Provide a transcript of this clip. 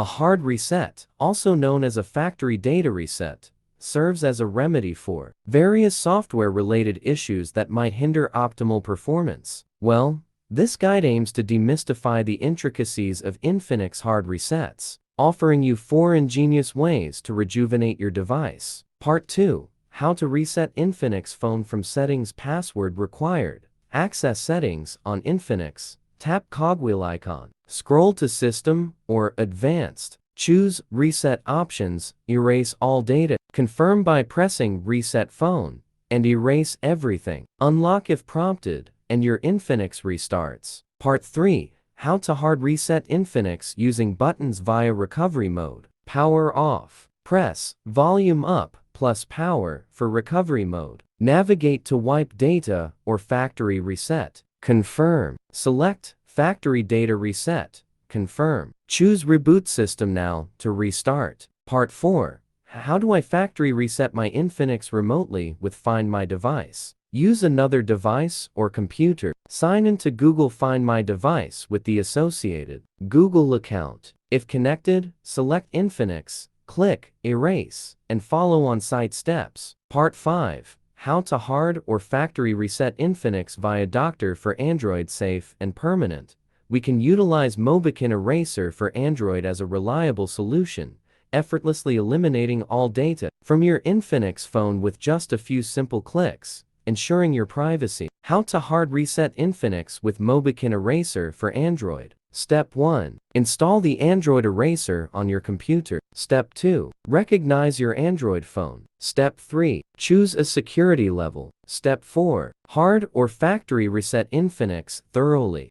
hard reset, also known as a factory data reset, serves as a remedy for various software-related issues that might hinder optimal performance. Well, this guide aims to demystify the intricacies of Infinix hard resets, offering you 4 ingenious ways to rejuvenate your device. Part 2. How to reset Infinix phone from settings. Password required. Access settings on Infinix. Tap cogwheel icon. Scroll to System or Advanced. Choose Reset Options. Erase all data. Confirm by pressing Reset Phone and erase everything. Unlock if prompted, and your Infinix restarts. Part 3. How to hard reset Infinix using buttons via recovery mode. Power off. Press volume up plus power for recovery mode. Navigate to wipe data or factory reset. Confirm. Select factory data reset. Confirm. Choose reboot system now to restart. Part 4. How do I factory reset my Infinix remotely with Find My Device? Use another device or computer. Sign into Google Find My Device with the associated Google account. If connected, select Infinix, click Erase, and follow on-site steps. Part 5. How to hard or factory reset Infinix via Doctor for Android. Safe and permanent. We can utilize Mobican Eraser for Android as a reliable solution, effortlessly eliminating all data from your Infinix phone with just a few simple clicks, ensuring your privacy. How to hard reset Infinix with Mobican Eraser for Android. Step 1. Install the Android Eraser on your computer. Step 2. Recognize your Android phone. Step 3. Choose a security level. Step 4. Hard or factory reset Infinix thoroughly.